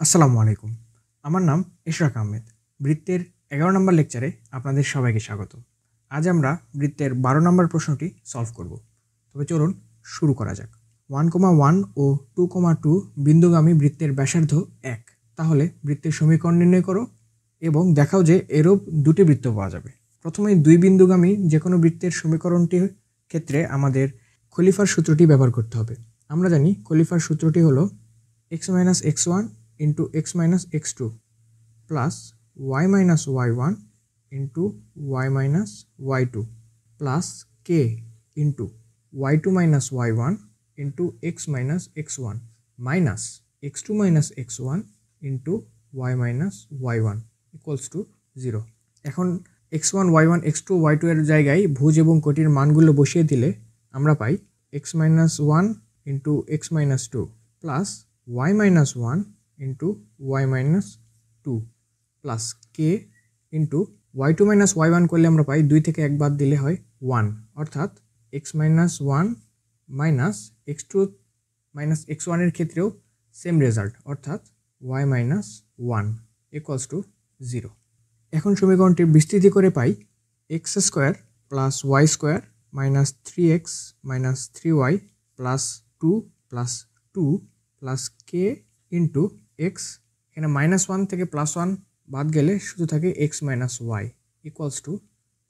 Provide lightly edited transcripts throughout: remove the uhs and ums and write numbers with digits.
আসসালামু আলাইকুম। আমার নাম ইশরাক আহমেদ। বৃত্তের ১১ নম্বর লেকচারে আপনাদের সবাইকে স্বাগত। আজ আমরা বৃত্তের ১২ নম্বর প্রশ্নটি সলভ করব। তবে চলুন শুরু করা যাক। 1,1 ও 2,2 বিন্দুগামী বৃত্তের ব্যাসার্ধ ১। তাহলে বৃত্তের সমীকরণ নির্ণয় করো এবং দেখাও যে এরূপ দুটি বৃত্ত পাওয়া যাবে। প্রথমেই দুই বিন্দুগামী যে কোনো বৃত্তের সমীকরণটির ক্ষেত্রে আমাদের খলিফার সূত্রটি ব্যবহার করতে হবে। আমরা জানি খলিফার সূত্রটি হলো x - x1 into x minus x2 plus y minus y1 into y minus y2 plus k into y2 minus y1 into x minus x1 minus x2 minus x1 into y minus y1 equals to 0. এখন x1 y1 x2 y2 এর জায়গায় ভুজ এবং কোটির মানগুলো বসিয়ে দিলে আমরা পাই x minus 1 into x minus 2 plus y minus 1 into y minus 2 plus k into y2 minus y1 করলে আমরা পাই 2 থেকে 1 বাদ দিলে হয় 1, অর্থাৎ x minus 1 minus x2 minus x1 এর ক্ষেত্রেও সেম রেজাল্ট, অর্থাৎ y minus 1 equals to 0. এখন সমীকরণটি বিস্তৃতি করে পাই x square plus y square minus 3x minus 3y plus 2 plus 2 plus k into x, এখানে -1 থেকে +1 বাদ গেলে শুধু থাকে x minus y equals to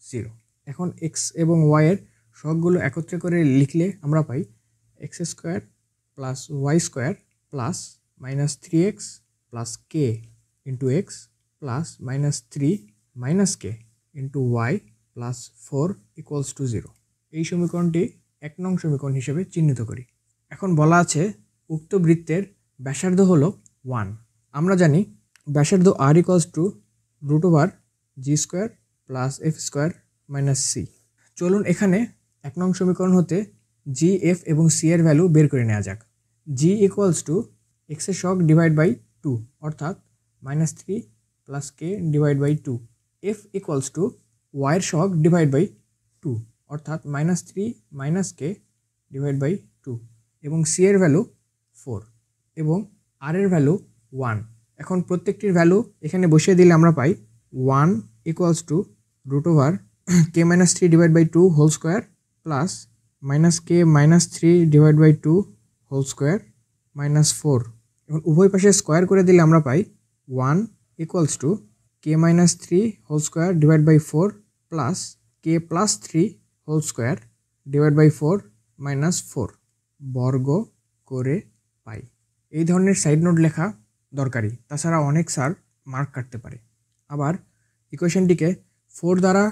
0. এখন x এবং y এর সহগগুলো একত্রে করে লিখলে আমরা পাই x square plus y square plus -3x plus k into x plus -3 minus k into y plus 4 equals to 0. এই সমীকরণটি 1 নং সমীকরণ হিসেবে চিহ্নিত করি। এখন বলা আছে উক্ত বৃত্তের ব্যাসার্ধ হলো 1। আমরা জানি ব্যাসার্ধ r equals to √g square plus f square minus c। চলুন এখানে 1 নং সমীকরণ হতে g, f এবং c এর ভ্যালু বের করে নেওয়া যাক। g ইকুয়ালস টু x এর সহগ ডিভাইড বাই 2, অর্থাৎ -3 plus k divide by 2। f equals to y এর সহগ ডিভাইড বাই 2, অর্থাৎ -3 মাইনাস k ডিভাইড বাই 2 এবং c এর ভ্যালু 4 এবং r এর ভ্যালু 1। এখন প্রত্যেকটির ভ্যালু এখানে বসিয়ে দিলে আমরা পাই 1 equals to √k-3 divide by 2 whole square plus -k-3 divide by 2 whole square minus 4। এখন উভয় পাশে স্কোয়ার করে দিলে আমরা পাই 1 equals to k-3 whole square divide by 4 plus k+3 whole square divide by 4 minus 4 বর্গ করে পাই। এই ধরনের সাইড নোট লেখা দরকারি, তাছাড়া অনেক স্যার মার্ক কাটতে পারে। আবার ইকুয়েশনটিকে 4 দ্বারা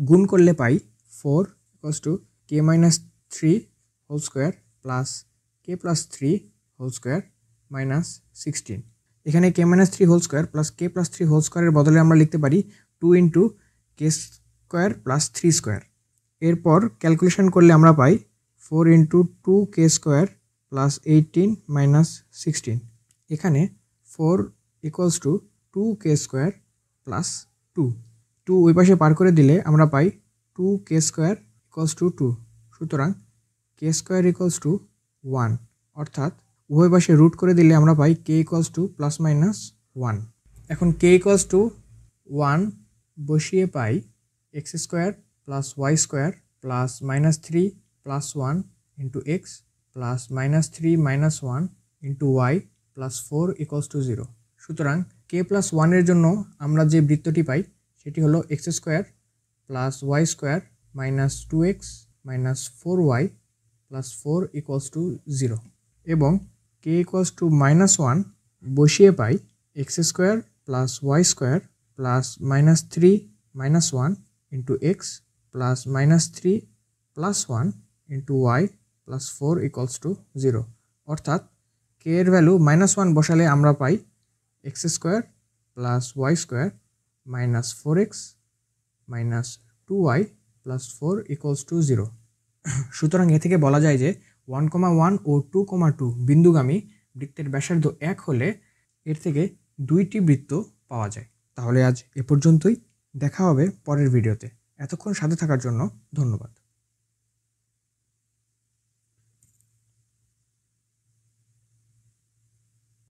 গুণ করলে পাই 4 equals to k-3 whole square plus k+3 whole square minus 16। এখানে k-3 whole square plus k+3 whole স্কোয়ারের বদলে আমরা লিখতে পারি 2 into k square plus 3 square. এরপর ক্যালকুলেশন করলে আমরা পাই 4 into 2k square plus 18 minus 16। এখানে 4 equals two 2k square plus 2 ওই পাশে পার করে দিলে আমরা পাই 2k স্কোয়ার ইকুয়ালস টু 2। সুতরাং k স্কোয়ার ইকুয়ালস টু 1, অর্থাৎ উভয় পাশে রুট করে দিলে আমরা পাই k equals to plus minus 1। এখন k ইকুয়ালস টু 1 বসিয়ে পাই x square plus y square plus -3 plus 1 into x plus -3 minus 1 into y plus 4 equals to 0। সুতরাং k+1 এর জন্য আমরা যে বৃত্তটি পাই সেটি হলো x square plus y square minus 2x minus 4y plus 4 equals to 0 এবং k ইকুয়ালস টু -1 বসিয়ে পাই x square plus y square plus -3 minus 1 into x plus -3 plus 1 into y plus 4 equals to 0, অর্থাৎ k এর value -1 বসালে আমরা পাই x square plus y square minus 4x minus 2y plus 4 equals to 0। সুতরাং এ থেকে বলা যায় যে 1,1 ও 2,2 বিন্দুগামী বৃত্তের ব্যাসার্ধ 1 হলে এর থেকে 2টি বৃত্ত পাওয়া যায়। তাহলে আজ এ পর্যন্তই, দেখা হবে পরের ভিডিওতে। এতক্ষণ সাথে থাকার জন্য ধন্যবাদ।